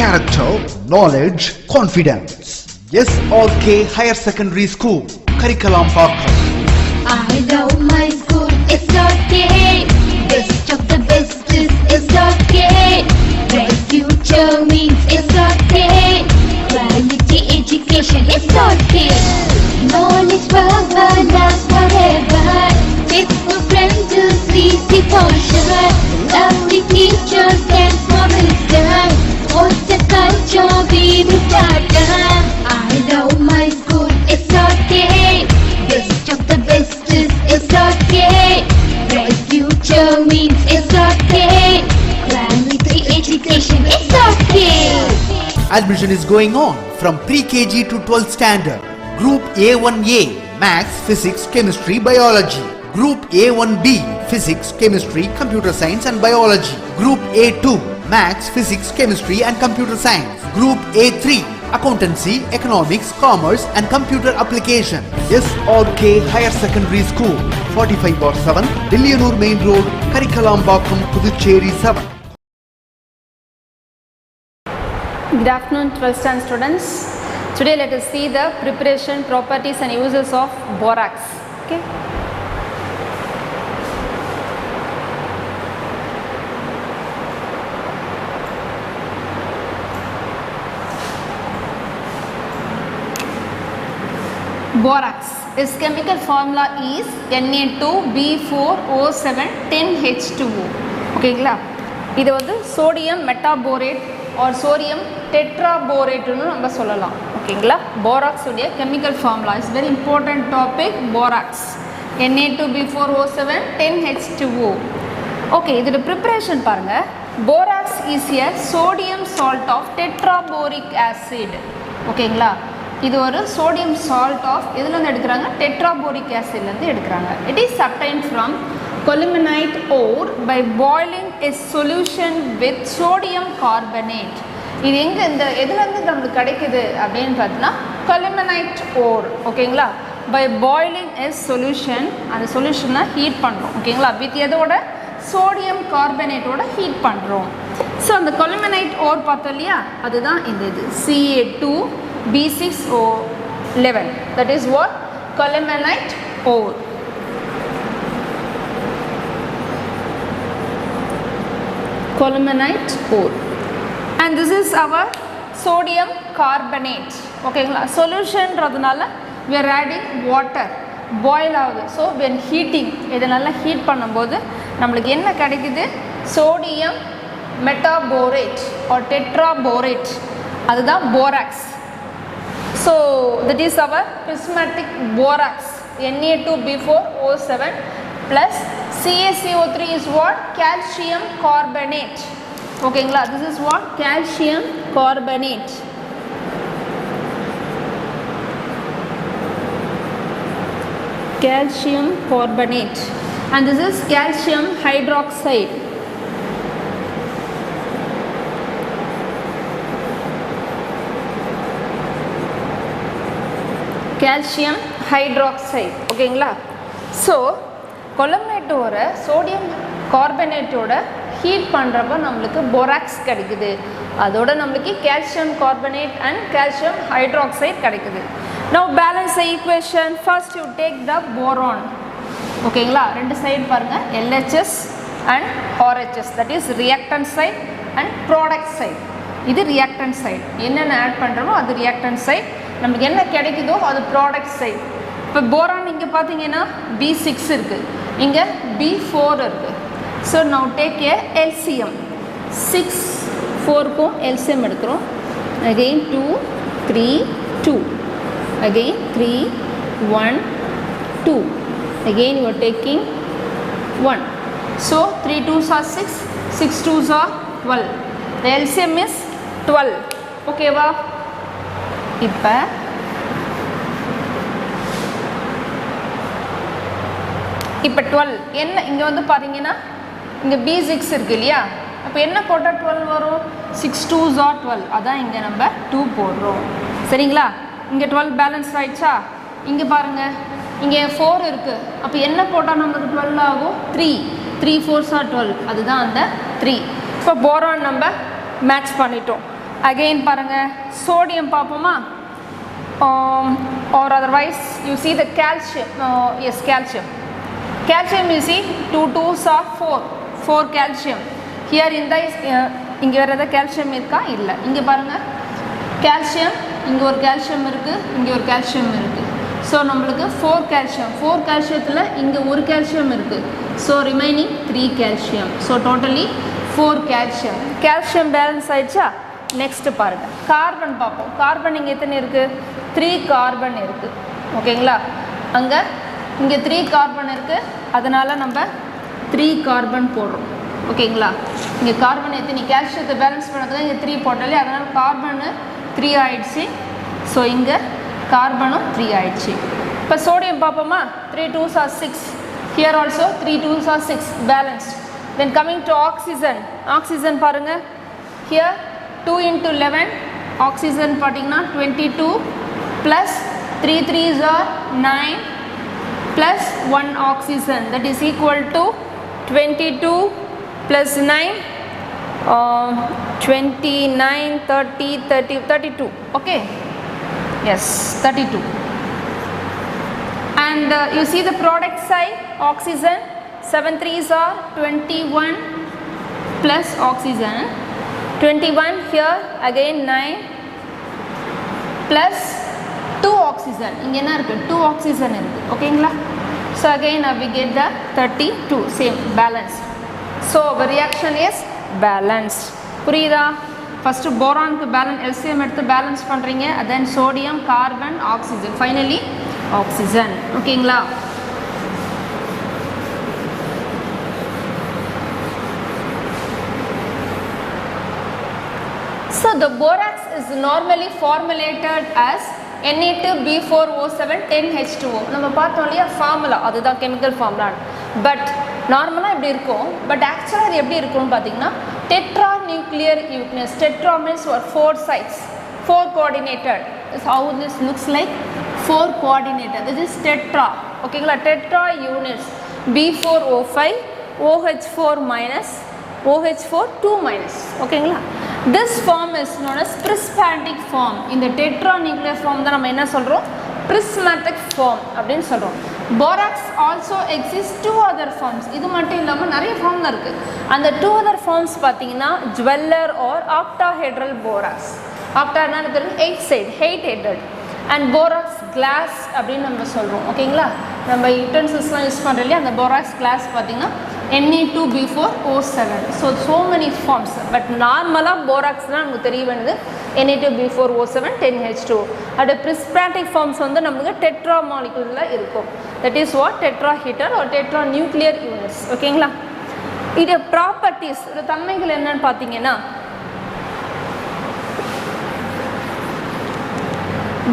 character, knowledge, confidence. SRK Higher Secondary School, Karikalambakkam. I love my school, SRK. Best of the best is SRK. Bright future means SRK. Quality education, SRK. Knowledge forever, last forever. Faithful friends to see the portion. Lovely teachers and promisers. What's the culture we will start? I love my school, SRK. Best of the best is SRK. Bright future means SRK. Quality education, SRK. Admission is going on from pre-KG to 12th standard. Group A1A, Maths, Physics, Chemistry, Biology. Group A1B, Physics, Chemistry, Computer Science and Biology. Group A2, Maths, Physics, Chemistry and Computer Science. Group A3, Accountancy, Economics, Commerce and Computer Application. SRK Higher Secondary School, 45/7, Dilliyanur Main Road, Karikalambakkam, Puducherry 7. Good afternoon, 12th standard students. Today let us see the preparation, properties and uses of borax. Okay. Borax. Its chemical formula is Na2B4O710H2O. Okay, இது வந்து sodium metaborate or sodium டெட்ராபோரேட்னு நம்ம சொல்லலாம். ஓகேங்களா? Borax உடைய chemical formula is very important topic. Borax Na2B4O710H2O. Okay, இதோட preparation பாருங்க. Borax is a sodium salt of tetraboric acid. ஓகேங்களா? இது ஒரு சோடியம் சால்ட் ஆஃப் எதுலேருந்து எடுக்கிறாங்க? டெட்ராபோரிக் ஆசிட்லேருந்து எடுக்கிறாங்க. It is obtained from collimanite ore by boiling a solution with sodium carbonate. இது எங்கே இந்த எதுலேருந்து நம்மளுக்கு கிடைக்குது அப்படின்னு பார்த்தீங்கன்னா collimanite ore. ஓகேங்களா? by boiling a solution, அந்த சொல்யூஷனை ஹீட் பண்ணுறோம். ஓகேங்களா? வித் எதோட? சோடியம் கார்பனேட்டோட ஹீட் பண்ணுறோம். ஸோ அந்த collimanite ore பார்த்தோம் இல்லையா, அதுதான் இந்த இது Ca2B6O11. that is what? collimanite ore. Collimanite ore, and this is our sodium carbonate. ஓகேங்களா? சொல்யூஷன்றதுனால we are adding water, boil ஆகுது. ஸோ when heating இதனால ஹீட் பண்ணும்போது நம்மளுக்கு என்ன கிடைக்குது? சோடியம் மெட்டாபோரேட் ஆர் டெட்ராபோரேட், அதுதான் borax. So that is our prismatic borax Na2B4O7 plus CaCO3 is what? Calcium carbonate. ஓகேங்களா? this is what? calcium carbonate. calcium carbonate, and this is calcium hydroxide. calcium hydroxide. ஓகேங்களா? So கொலமேட்டோட sodium கார்பனேட்டோட heat பண்ணுறப்ப நம்மளுக்கு borax கிடைக்குது. அதோட நம்மளுக்கு calcium carbonate and calcium hydroxide கிடைக்குது. Now balance the equation. First you take the boron. ஓகேங்களா? ரெண்டு சைடு பாருங்கள், LHS and RHS, that is reactant side and product side. இது ரியாக்டன்ட் சைட். என்னென்ன ஆட் பண்ணுறோமோ அது ரியாக்டன்ட் சைட். நம்மளுக்கு என்ன கிடைக்குதோ அது ப்ராடக்ட் சைட். இப்போ போரான் இங்கே பார்த்தீங்கன்னா B6 இருக்குது, இங்கே B4 இருக்குது. So now take a LCM. 6 4க்கும் LCM எடுக்கிறோம். Again 2 3 2, again 3 1 2, again you are taking 1. So 3 2s are 6, 6 2s are 12. The LCM is 12. ஓகேவா? இப்போ இப்போ 12 என்ன இங்கே வந்து பார்த்தீங்கன்னா இங்கே B6 இருக்குது இல்லையா, அப்போ என்ன போட்டால் 12 வரும்? 6 2s are 12. அதான் இங்கே நம்ம 2 போடுறோம். சரிங்களா? இங்கே 12 பேலன்ஸ் ஆகிடுச்சா? இங்கே பாருங்கள், இங்கே 4 இருக்குது. அப்போ என்ன போட்டால் நமக்கு 12 ஆகும்? 3 3 4s are 12. அதுதான் அந்த 3. இப்போ போரான் நம்ம மேட்ச் பண்ணிட்டோம். அகெயின் பாருங்கள் சோடியம் பார்ப்போமா or otherwise you see the calcium. Yes, calcium you see 2 2s are 4 calcium. Here in the இங்கே வேறு கால்சியம் இருக்கா இல்லை. இங்கே பாருங்கள் கால்சியம், இங்கே ஒரு கால்சியம் இருக்குது, இங்கே ஒரு கால்சியம் இருக்குது. ஸோ நம்மளுக்கு 4 கால்சியம், 4 கால்சியத்தில் இங்கே ஒரு கால்சியம் இருக்குது. So remaining 3 calcium. So totally 4 calcium. Calcium balance ஆயிடுச்சா? நெக்ஸ்ட்டு பாருங்கள் கார்பன் பார்ப்போம். கார்பன் இங்கே எத்தனை இருக்குது? 3 கார்பன் இருக்குது. ஓகேங்களா? இங்கே 3 கார்பன் இருக்குது, அதனால் நம்ம 3 கார்பன் போடுறோம். ஓகேங்களா? இங்கே கார்பன் எத்தனை கால்சியத்தை பேலன்ஸ் பண்ணது தான் இங்கே 3 போட்டாலே, அதனால் கார்பனு 3 ஆயிடுச்சு. ஸோ இங்கே கார்பனும் 3 ஆயிடுச்சு. இப்போ சோடியம் பார்ப்போமா? 3 2s are 6. Here also 3 2s are 6 balanced. Then coming to oxygen. Oxygen பாருங்கள். Here 2 into 11. Oxygen பார்த்தீங்கன்னா 22 plus 3 3s are 9 plus 1 oxygen, that is equal to 22 plus 9 29 30 30 32. Okay, yes, 32. And you see the product side, oxygen 7 3s are 21 plus oxygen 21. Here again 9 plus 2 oxygen. இங்கே என்ன இருக்குது? 2 oxygen இருக்குது. ஓகேங்களா? So again we get the 32, same balanced. So our reaction is balanced. புரியுதா? First போரானுக்கு LCM எடுத்து balance பண்ணுறீங்க, then sodium, carbon, oxygen, finally oxygen. ஓகேங்களா? So the borax is normally formulated as Na2B4O7 10H2O. நம்ம பார்த்தோம் இல்லையா formula, அதுதான் chemical formula. But நார்மலாக இப்படி இருக்கும், பட் ஆக்சுவலாக அது எப்படி இருக்கும்னு பார்த்தீங்கன்னா tetra nuclear units. Tetra means 4 sides, 4 coordinated. Is how this looks like, 4 coordinated. This is tetra. ஓகேங்களா? Tetra units B4O5 OH4 minus OH4 2 minus. ஓகேங்களா? This form is known as prismatic form. இந்த tetranuclear form தான் நம்ம என்ன சொல்கிறோம்? prismatic form அப்படின்னு சொல்கிறோம். borax also exists 2 other forms. இது மட்டும் இல்லாமல் நிறைய ஃபார்ம் இருக்குது. அந்த 2 other forms பார்த்தீங்கன்னா dweller or octahedral borax. octahedral 8 side, 8 headed. and borax glass அப்படின்னு நம்ம சொல்கிறோம். ஓகேங்களா? நம்ம யூட்டன்சில்ஸ்லாம் யூஸ் பண்ணுறோம் இல்லையா, அந்த borax glass பார்த்தீங்கன்னா Na2B4O7. so many forms, but நார்மலாக போராக்ஸ்னால் நமக்கு தெரிய வேண்டியது Na2B4O7 10H2. அது prismatic forms வந்து நமக்கு டெட்ரா மாலிகுலில் இருக்கும். that is what tetrahedral or tetranuclear units. ஓகேங்களா? இது ப்ராப்பர்ட்டிஸ், ஒரு தன்மைகள் என்னன்னு பார்த்தீங்கன்னா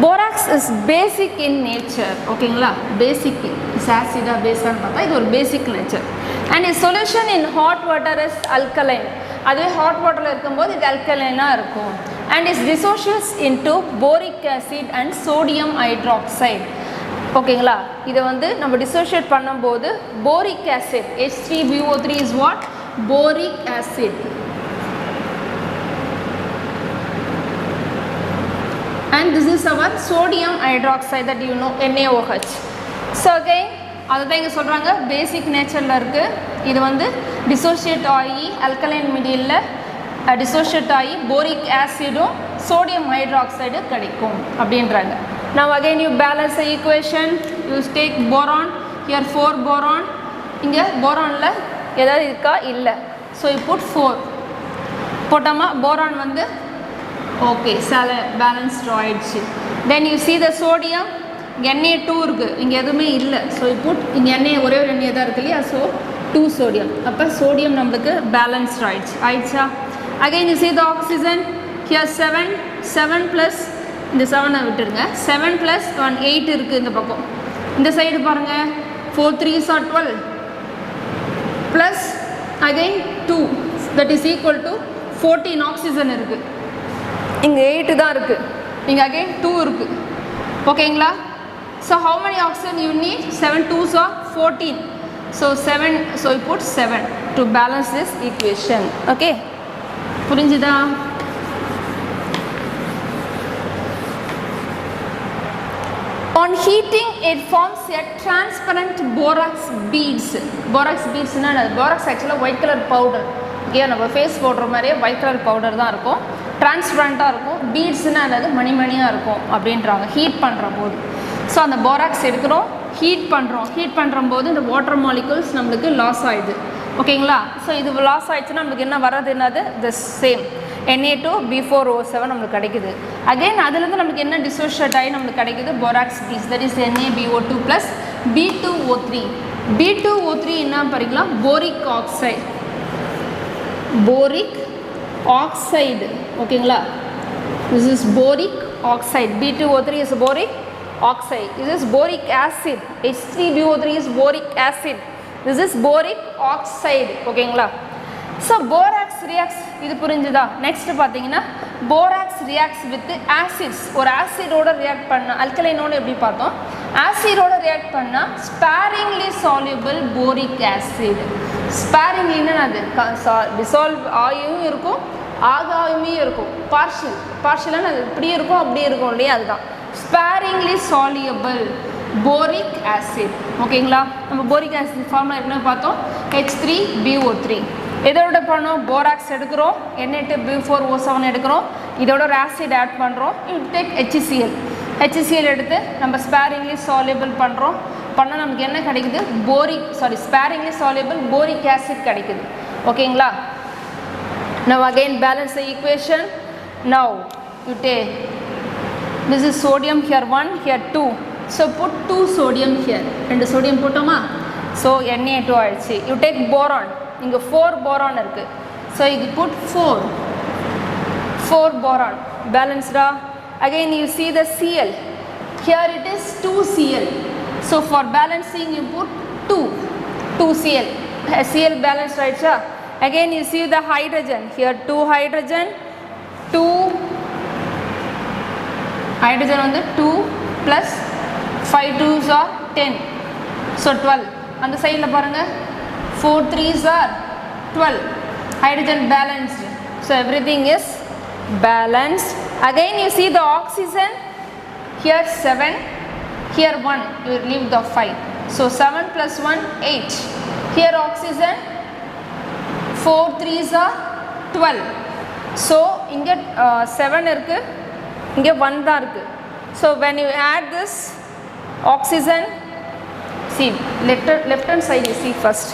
borax is basic in nature. ஓகேங்களா? basic is acid or base னு பார்த்தா இது ஒரு basic nature. and a solution in hot water is alkaline. அதுவே ஹாட் வாட்டரில் இருக்கும்போது இது alkaline-ஆக இருக்கும். and is dissociates into boric acid and sodium hydroxide. ஓகேங்களா? இதை வந்து நம்ம dissociate பண்ணும்போது boric acid H3BO3 is what? boric acid. and this is our sodium hydroxide that you know, NaOH. so again அதுதான் இங்கே சொல்கிறாங்க பேசிக் நேச்சரில் இருக்குது. இது வந்து டிசோஷியேட் ஆகி அல்கலைன் மீடியில் டிசோஷியேட் ஆகி போரிக் ஆசிடும் சோடியம் ஹைட்ராக்சைடு கிடைக்கும் அப்படின்றாங்க. now again you balance the equation, you take boron, here 4 boron, இங்கே போரானில் ஏதாவது இருக்கா? இல்லை. so you put 4 போட்டோமா, போரான் வந்து ஓகே பேலன்ஸ்டு ஆயிடுச்சு. then you see the sodium, இங்கே Na2 இருக்குது, இங்கே எதுவுமே இல்லை. ஸோ புட் இங்கே ஒரே ஒரு எண்ணெய் தான் இருக்கு இல்லையா, ஸோ 2 sodium. அப்போ சோடியம் நம்மளுக்கு பேலன்ஸ்ட் ஆயிடுச்சா? Again you see the oxygen, here 7 plus இந்த 7 விட்டுருங்க, 7 + 1 8 இருக்குது இந்த பக்கம். இந்த சைடு பாருங்கள் 4 3s are 12 plus again 2, that is equal to 14 oxygen இருக்குது. இங்கே 8 தான் இருக்குது, இங்கே அகைன் 2 இருக்குது. ஓகேங்களா? so how many oxygen you need? 7 2s are 14. so 7, so you put 7 to balance this equation. okay, புரிஞ்சுதா? On heating, it forms a transparent borax beads. Borax beads na borax actually white color powder. Okay, நம்ம face போடுற மாதிரியே white colour powder தான் இருக்கும், டிரான்ஸ்பரண்ட்டாக இருக்கும். பீட்ஸ்னால் என்னது மணிமணியாக இருக்கும் அப்படின்றாங்க ஹீட் பண்ணுற போது. ஸோ அந்த போராக்ஸ் எடுக்கிறோம், ஹீட் பண்ணுறோம் போது இந்த வாட்டர் மாலிகுல்ஸ் நம்மளுக்கு லாஸ் ஆகிடுது. ஓகேங்களா? ஸோ இது லாஸ் ஆகிடுச்சுன்னா நம்மளுக்கு என்ன வர்றது, என்னது த சேம் Na2B4O7 நம்மளுக்கு கிடைக்குது. அகைன் அதுலேருந்து நம்மளுக்கு என்ன டிசோஷியேட் ஆகி நம்மளுக்கு கிடைக்குது, borax piece, that is NaBO2 + B2O3. B2O3 என்ன படிக்கலாம், போரிக் ஆக்சைடு. Boric oxide. ஓகேங்களா? This is boric oxide. B2O3 is boric oxide. This is boric acid. H3BO3 is boric acid. This is boric oxide. ஓகேங்களா? So borax reacts, இது புரிஞ்சுதா? Next பார்த்தீங்கன்னா borax reacts with acids. ஒரு ஆசிடோட react பண்ண, அல்கலைனோட எப்படி பார்த்தோம், ஆசிடோட react பண்ணால் ஸ்பேரிங்லி soluble boric acid. ஸ்பேரிங்லின்னு அது டிசால்வ் ஆகியும் இருக்கும், ஆகாயுமே இருக்கும், பார்ஷியலான அது இப்படி இருக்கும் அப்படி இருக்கும் இல்லையா, அதுதான் ஸ்பேரிங்லி soluble boric acid. ஓகேங்களா? நம்ம போரிக் ஆசிட் ஃபார்முலா ஏற்கனவே பார்த்தோம், H3BO3. இதோட பண்ணோம், போராக்ஸ் எடுக்கிறோம், Na2B4O7 எடுக்கிறோம், இதோட ஒரு ஆசிட் ஆட் பண்ணுறோம், டேக் HCl எடுத்து நம்ம ஸ்பேரிங்லி soluble பண்ணுறோம். பண்ணால் நமக்கு என்ன கிடைக்குது, ஸ்பேரிங்லி soluble boric acid கிடைக்குது. ஓகேங்களா? Now again balance the equation. Now you take, this is sodium here 1, here 2. So put 2 sodium here. 2 sodium போட்டோமா? So Na2 ஆயிடுச்சு. You take boron. இங்கே 4 boron இருக்கு. So you put 4 boron. Balanced. Again you see the Cl. Here it is 2Cl. So for balancing you put 2 Cl. Cl balanced, right sir? Again you see the hydrogen. Here 2 hydrogen. 2 hydrogen on the 2 plus 5 2s are 10. So 12. On the side la parunga, 4 3s are 12. Hydrogen balanced. So everything is balanced. Again you see the oxygen. Here 7. Here 1, you leave the 5. So 7 plus 1, 8. Here oxygen, 4 3s are 12. So inge 7 irukku, inge 1 da irukku. So when you add this oxygen, see left hand side you see first.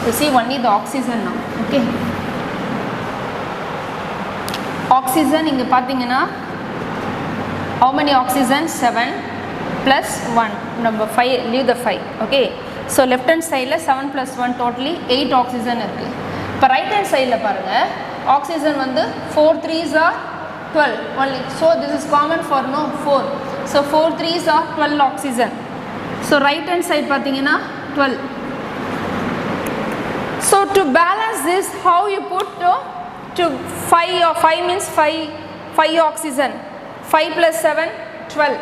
You see only the oxygen now. Okay. Oxygen inge pathina, how many oxygen? 7 plus 1, number 5, leave the 5. Okay, so left hand side la 7 plus 1 totally 8 oxygen irukku. But right hand side la parunga, oxygen vandu 4 3s are 12 only. So this is common for 4. So 4 3s are 12 oxygen. So right hand side pathina 12. So to balance this, how you put to 5 or 5 means 5 oxygen. 5 plus 7 12.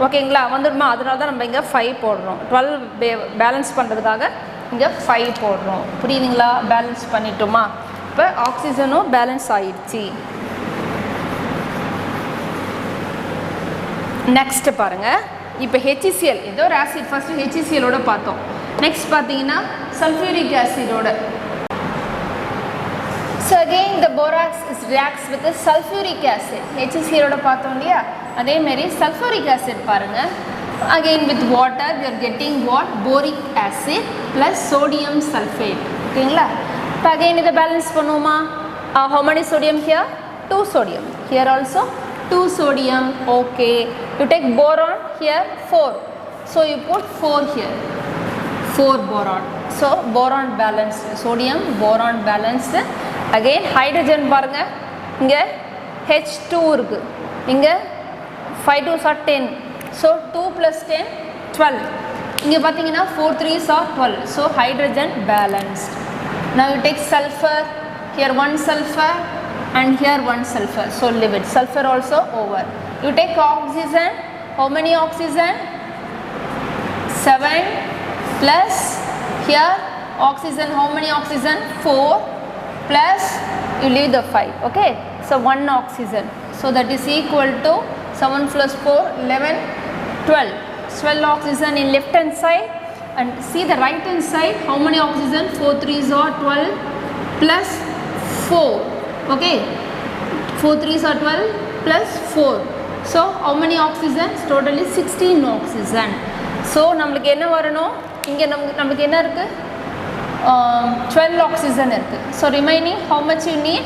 ஓகேங்களா? வந்துடுமா? அதனால தான் நம்ம இங்கே 5 போடுறோம். 12 balance பண்ணுறதுக்காக இங்கே 5 போடுறோம். புரியுதுங்களா? பேலன்ஸ் பண்ணிட்டோமா? இப்போ ஆக்சிஜனும் பேலன்ஸ் ஆயிடுச்சு. நெக்ஸ்ட் பாருங்கள், இப்போ HCl ஏதோ ஒரு ஆசிட் ஃபஸ்ட்டு HClோட பார்த்தோம். நெக்ஸ்ட் பார்த்தீங்கன்னா sulphuric ஆசிடோட. So again the borax reacts with the sulfuric acid. HCl பார்த்தோம் இல்லையா, அதே மாதிரி sulfuric acid பாருங்க. Again with water we are getting what? Boric acid plus sodium sulfate. ஓகேங்களா? இப்போ again இதை பேலன்ஸ் பண்ணுவோமா? How many sodium here? 2 sodium. Here also 2 sodium. Okay. You take boron here 4. So you put 4 here. 4 boron. So boron balanced. Sodium boron balanced. Again hydrogen பாருங்க, இங்கே H2 இருக்கு, இங்கே 5 2s are 10. So 2 plus 10 12. இங்கே பார்த்தீங்கன்னா 4 3s are 12. So hydrogen balanced. Now you take sulfur, here 1 sulfur and here 1 sulfur. So leave it. Sulfur also over. You take oxygen. How many oxygen? 7 plus here oxygen. How many oxygen? 4 plus you leave the 5. Okay, so 1 oxygen. So that is equal to 7 plus 4 11 12. 12 oxygen in left hand side, and see the right hand side, how many oxygen? 4 3s are 12 plus 4, okay, 4 3s are 12 plus 4, so how many oxygens? Totally 16 oxygen. So நம்மளுக்கு என்ன வரணும்? இங்க நமக்கு என்ன இருக்கு? 12 oxygen இருக்கு. So remaining how much you need?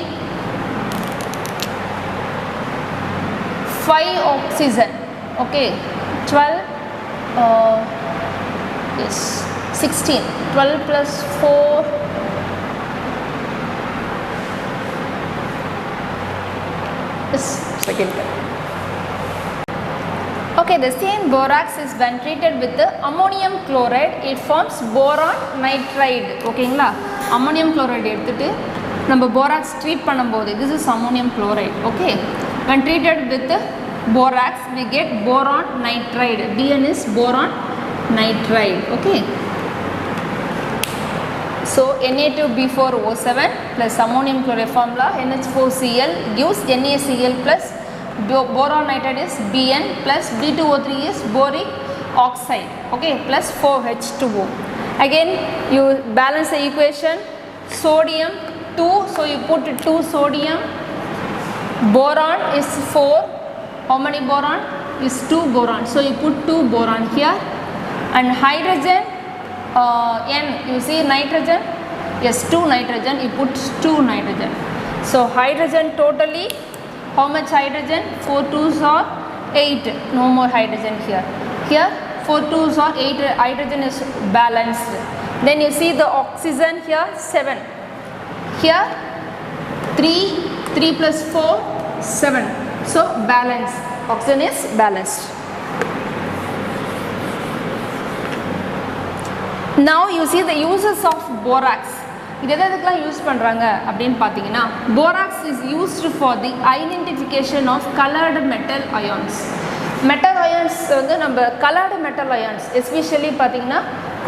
5 oxygen, okay, 12 yes 16, 12 plus 4 is second. Okay, the same borax is when treated with the ammonium chloride, it forms boron nitride. ஓகேங்களா, ammonium chloride எடுத்துட்டு நம்ம borax treat பண்ணும்போது, this is ammonium chloride, okay, when treated with the borax we get boron nitride. Bn is boron nitride, okay. So Na2B4O7 plus ammonium chloride formula NH4Cl gives NaCl plus boron nitride is Bn plus B2O3 is boric oxide, okay, plus 4H2O. Again you balance the equation, sodium 2, so you put 2 sodium, boron is 4, how many boron? Is 2 boron, so you put 2 boron here, and hydrogen N, you see nitrogen, yes 2 nitrogen, you put 2 nitrogen, so hydrogen totally how much hydrogen? 4 2s are 8, no more hydrogen here, 4 2s are 8, hydrogen is balanced. Then you see the oxygen here 7, here 3 plus 4 7, so balance, oxygen is balanced. Now you see the uses of borax. இது எதுக்கெல்லாம் use பண்ணுறாங்க அப்படின்னு பார்த்தீங்கன்னா, borax is used for the identification of colored metal ions. Metal ions வந்து நம்ம coloured metal ions especially பார்த்தீங்கன்னா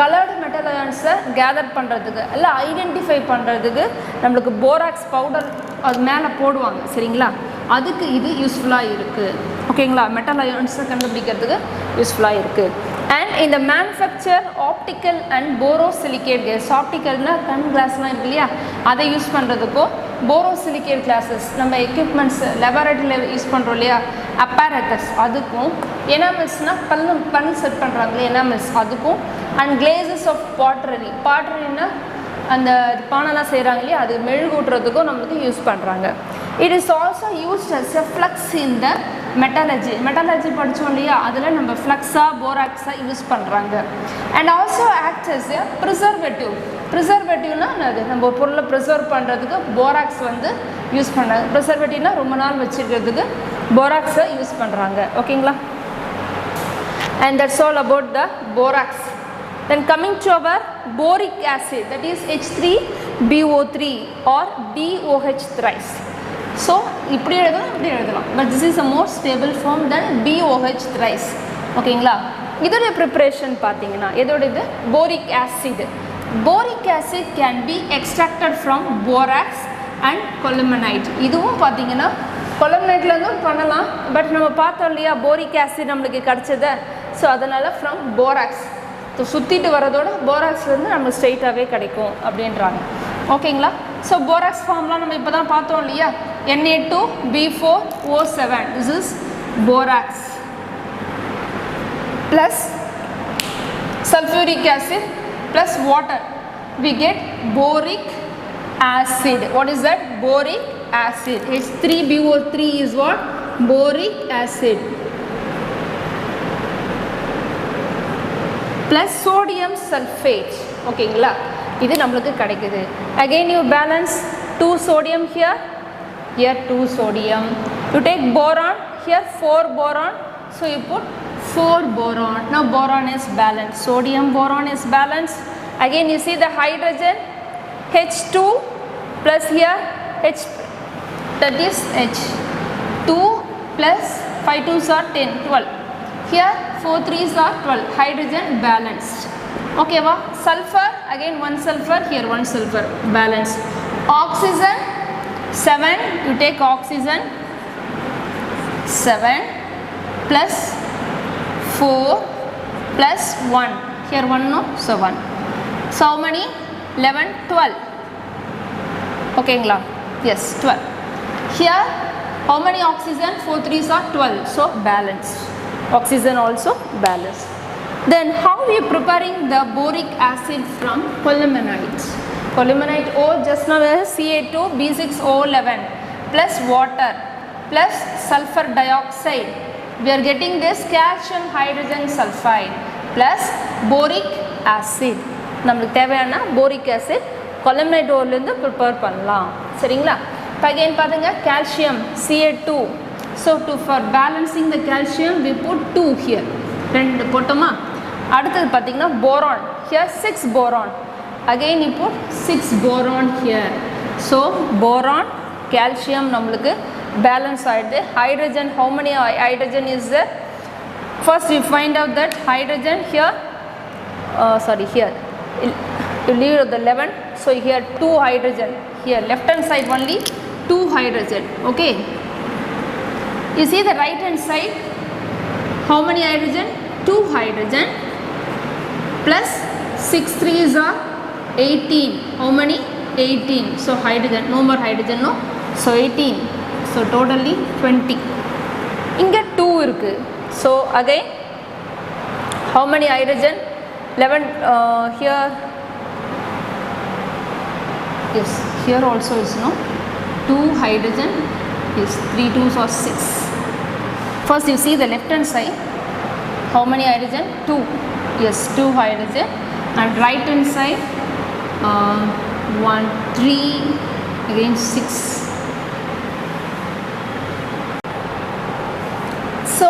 coloured metal அயான்ஸை gather பண்ணுறதுக்கு இல்லை ஐடென்டிஃபை பண்ணுறதுக்கு நம்மளுக்கு போராக்ஸ் பவுடர் அது மேலே போடுவாங்க சரிங்களா, அதுக்கு இது யூஸ்ஃபுல்லாக இருக்குது ஓகேங்களா, மெட்டல் அயான்ஸை கண்டுபிடிக்கிறதுக்கு யூஸ்ஃபுல்லாக இருக்குது. அண்ட் இந்த manufacture optical and borosilicate glass, ஆப்டிக்கல்னால் கண் கிளாஸ்லாம் இருக்கு இல்லையா, அதை யூஸ் பண்ணுறதுக்கும் போரோசிலிகேட் கிளாஸஸ் நம்ம எக்யூப்மெண்ட்ஸ் லெபார்ட்டரியில் யூஸ் பண்ணுறோம் இல்லையா அப்பேரட்டஸ், அதுக்கும் எனாமல்ஸ்னால் பல் செட் பண்ணுறாங்களே எனாமல்ஸ் அதுக்கும், அண்ட் கிளேசஸ் ஆஃப் பாட்ரரி, பாட்ரரின்னா அந்த பானைலாம் செய்கிறாங்க இல்லையா அது மெழுகூட்டுறதுக்கும் நம்மளுக்கு யூஸ் பண்ணுறாங்க. It is also used as a flux in the metallurgy, metallurgy படித்தோம் இல்லையா அதில் நம்ம ஃப்ளக்ஸாக போராக்ஸாக யூஸ் பண்ணுறாங்க. And also act as a preservative, ப்ரிசர்வேட்டிவ்னா அது நம்ம பொருளை ப்ரிசர்வ் பண்ணுறதுக்கு போராக்ஸ் வந்து யூஸ் பண்ணுறாங்க. ப்ரிசர்வேட்டிவ்னா ரொம்ப நாள் வச்சுக்கிறதுக்கு போராக்ஸை யூஸ் பண்ணுறாங்க ஓகேங்களா. And that's all about the borax. Then coming to our boric acid, that is H3BO3 or BOH thrice. So இப்படி எழுதலாம் but this is a more stable form than BOH thrice ஓகேங்களா. இதோட ப்ரிப்பரேஷன் பார்த்தீங்கன்னா இதோட இது boric acid. Boric acid can be extracted from borax and columnite. இதுவும் பார்த்தீங்கன்னா கொலம்னைட்லேருந்தும் பண்ணலாம், பட் நம்ம பார்த்தோம் இல்லையா போரிக் ஆசிட் நம்மளுக்கு கிடச்சது, ஸோ அதனால் ஃப்ரம் போராக்ஸ் சுற்றிட்டு வரதோட போராக்ஸ்லேருந்து நம்மளுக்கு ஸ்ட்ரெயிட்டாகவே கிடைக்கும் அப்படின்றாங்க ஓகேங்களா. ஸோ போராக்ஸ் ஃபார்ம்லாம் நம்ம இப்போ தான் பார்த்தோம் இல்லையா, Na2B4O7 this is borax plus sulfuric acid plus water we get boric acid. What is that? Boric acid. H3BO3 is what? Boric acid plus sodium sulfate ஓகேங்களா, இது நம்மளுக்கு கிடைக்குது. Again you balance 2 sodium here, here 2 sodium, you take boron here 4 boron, so you put 4 boron. Now boron is balanced, sodium boron is balanced. Again you see the hydrogen H2 plus here H, that is H 2 plus 5 2s are 10 12, here 4 3s are 12, hydrogen balanced okay va. Sulfur again 1 sulfur, here 1 sulfur balanced. Oxygen 7, you take oxygen 7 plus 4 plus 1. Here 1 no, so 1. So how many? 11, 12. Okay, yes, 12. Here how many oxygen? 4 3s are 12. So balanced. Oxygen also balanced. Then how we are preparing the boric acid from colemanite? Colemanite O just now is Ca2B6O11 plus water plus sulfur dioxide. We are getting this calcium hydrogen sulfide plus boric acid. நம்மளுக்கு தேவையான boric acid colemanite ஓர்ல இருந்து prepare பண்ணலாம். சரிங்களா? இப்போ again பாருங்க calcium Ca2. So for balancing the calcium we put 2 here. ரெண்டு போட்டோமா? அடுத்தது பாத்தீங்கன்னா boron. Here 6 boron. Again you put 6 boron here. So boron, calcium நம்மளுக்கு balance ஆயிடுது. Hydrogen, how many hydrogen is there? First we find out that hydrogen here, here you leave the 11. So here 2 hydrogen. Here left hand side only 2 hydrogen. Okay. You see the right hand side, how many hydrogen? 2 hydrogen plus 6 3s are 18. How many? 18. So hydrogen, no more hydrogen, no. So 18. So totally 20. Inga 2 irukku. So again how many hydrogen? 11 here. Yes, here also is no 2 hydrogen. Yes, 3 2s are 6. First you see the left hand side, how many hydrogen? 2. Yes, 2 hydrogen. And right hand side 1 3 again 6. So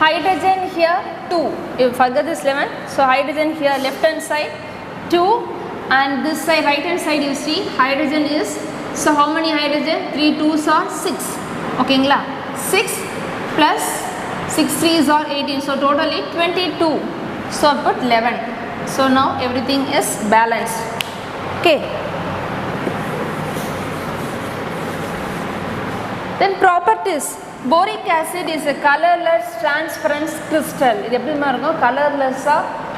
hydrogen here 2. You forget this 11. So hydrogen here left hand side 2, and this side right hand side you see hydrogen is, so how many hydrogen? 3 2s are 6. Okay, 6 plus 6 3s are 18. So totally 22. So put 11. So now everything is balanced. Okay. Then properties. Boric acid is a colorless transparent crystal. இது எப்படி இருக்கும்? Colorless-ஆ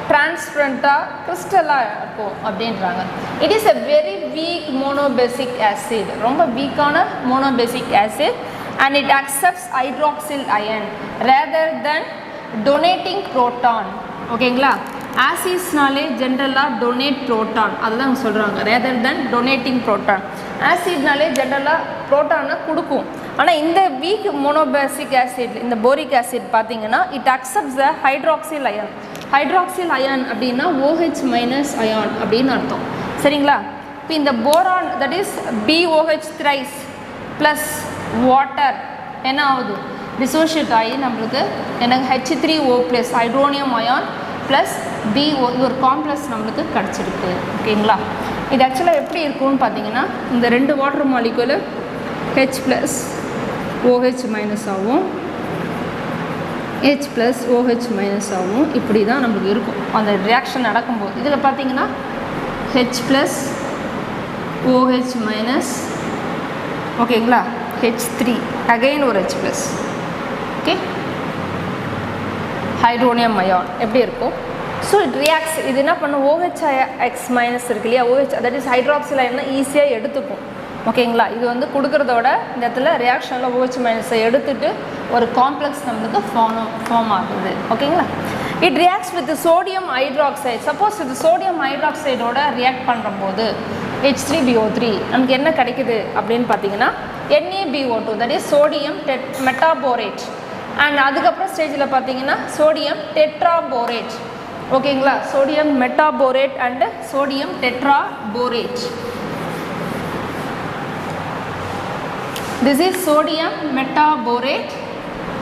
transparent-ஆ crystal-ஆ இருக்கும் அப்படின்றாங்க. It is a very weak monobasic acid. ரொம்ப வீக்கான monobasic acid, and it accepts hydroxyl ion rather than donating proton. ஓகேங்களா? ஆசிட்ஸ்னாலே ஜென்ரலாக donate proton, அதுதான் சொல்கிறாங்க, ரேதர் தென் டொனேட்டிங் ப்ரோட்டான். ஆசிட்னாலே ஜென்ரலாக ப்ரோட்டானை கொடுக்கும். ஆனால் இந்த வீக் மோனோபேசிக் ஆசிட், இந்த போரிக் ஆசிட் பார்த்தீங்கன்னா it accepts the hydroxyl ion. Hydroxyl ion அப்படின்னா OH மைனஸ் அயான் அப்படின்னு அர்த்தம். சரிங்களா? இப்போ இந்த boron that is BOH thrice plus water என்ன ஆகுது? டிசோஷியேட் ஆகி நம்மளுக்கு எனக்கு H3O+ hydronium ion plus BO, இது ஒரு காம்ப்ளெக்ஸ் நம்மளுக்கு கிடச்சிருக்கு. ஓகேங்களா? இது ஆக்சுவலாக எப்படி இருக்கும்னு பார்த்தீங்கன்னா இந்த 2 water molecule H plus OH minus ஆகும், H ப்ளஸ் OH மைனஸ் ஆகும். இப்படி தான் நம்மளுக்கு இருக்கும் அந்த ரியாக்ஷன் நடக்கும்போது. இதில் பார்த்தீங்கன்னா H ப்ளஸ் OH மைனஸ், ஓகேங்களா, H3 அகைன் ஒரு H plus, okay, hydronium ion எப்படி இருக்கும். So it reacts. இது என்ன பண்ணும்? OHX மைனஸ் இருக்கு இல்லையா, OH தட் இஸ் ஹைட்ராக்சில் அயனை ஈஸியாக எடுத்துக்கும். ஓகேங்களா? இது வந்து கொடுக்குறதோட இந்த இடத்துல ரியாக்ஷனில் OH மைனஸை எடுத்துகிட்டு ஒரு காம்ப்ளெக்ஸ் நம்மளுக்கு ஃபார்ம் ஆகுது. ஓகேங்களா? It reacts with sodium hydroxide. Suppose இது சோடியம் ஹைட்ராக்சைடோட ரியாக்ட் பண்ணும்போது H3BO3 நமக்கு என்ன கிடைக்குது அப்படின்னு பார்த்தீங்கன்னா NaBO2 that is sodium metaborate. And அதுக்கப்புறம் ஸ்டேஜில் பார்த்தீங்கன்னா சோடியம் டெட்ராபோரேட். ஓகேங்களா? Sodium metaborate and sodium tetraborate. This is sodium metaborate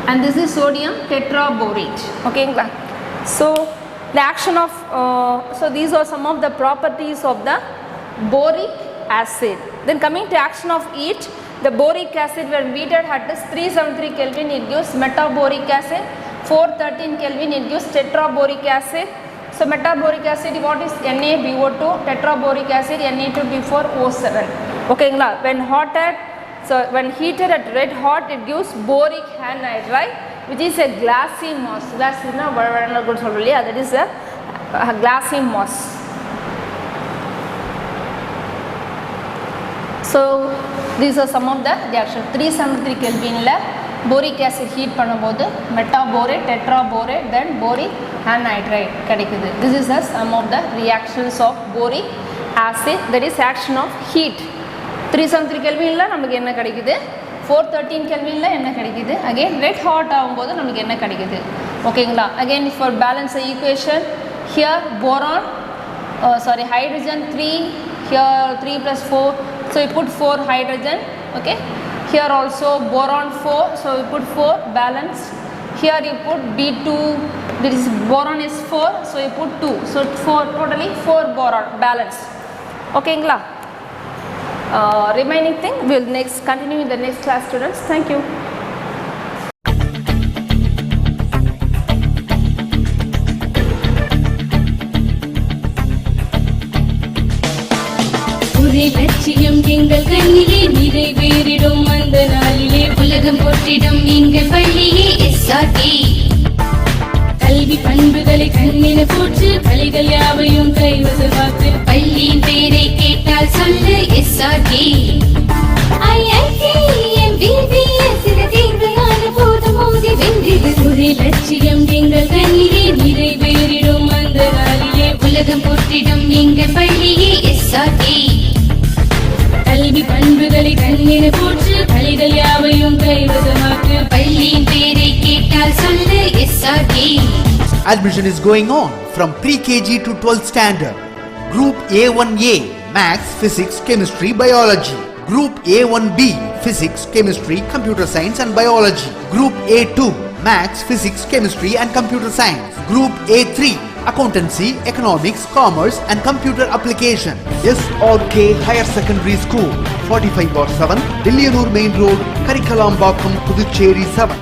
and this is sodium tetraborate. Okay, so the action of so these are some of the properties of the boric acid. Then coming to action of each, the boric acid when heated at 373 Kelvin it gives metaboric acid, 413 Kelvin it gives tetraboric acid. So metaboric acid what is NaBO2, tetraboric acid Na2B4O7. Okay, when hot at So when heated at red hot, it gives boric anhydride, which is a glassy moss. Glassy na vada good solli, that is a glassy moss. So these are some of the reactions. 373 Kelvin la boric acid heat பண்ணும்போது metaborate, tetraborate, then boric anhydride கிடைக்குது. This is the some of the reactions of boric acid, that is action of heat. 373 Kelvin la நமக்கு என்ன கிடைக்குது, 413 Kelvin la என்ன கிடைக்குது, again red hot ஆகும்போது நமக்கு என்ன கிடைக்குது. ஓகேங்களா? again for balance the equation, here boron hydrogen 3, here 3 plus 4, so you put 4 hydrogen, okay. Here also boron 4, so you put 4 balance. Here you put B2, this is boron is 4, so you put 2, so 4, totally 4 boron balance. ஓகேங்களா? Remaining thing we will next continue in the next class, students. Thank you. லட்சியம் எங்கள் கண்ணிலே நிறைவேறிடும் அந்த நாளிலே உலகம் போற்றிடும் எங்கள் பள்ளியே SRT. கல்வி பண்புகளை கண்ணின போற்று, கலைகள் யாவையும் கைவசமாக்கு, பள்ளியின் பெயரை கேட்டால் சொல்லு எஸ்ஆர்டி. ஒரே லட்சியம் எங்கள் கண்ணிலே நிறைவேறிடும் அந்த நாளிலே உலகம் போற்றிடும் எங்கள் பள்ளியே எஸ்ஆர்டி. கல்வி பண்புகளை கண்ணின போற்று, கலைகள் யாவையும் கைவசமாக்கு, பள்ளியின் பெயரை கேட்டால் சொல்லு SRT. Admission is going on from pre-KG to 12th standard. Group A1A Maths, Physics, Chemistry, Biology. Group A1B Physics, Chemistry, Computer Science and Biology. Group A2 Maths, Physics, Chemistry and Computer Science. Group A3 Accountancy, Economics, Commerce and Computer Application. SRK Higher Secondary School, 45/7, Dilliyanur Main Road, Karikalambakkam, Puducherry 7.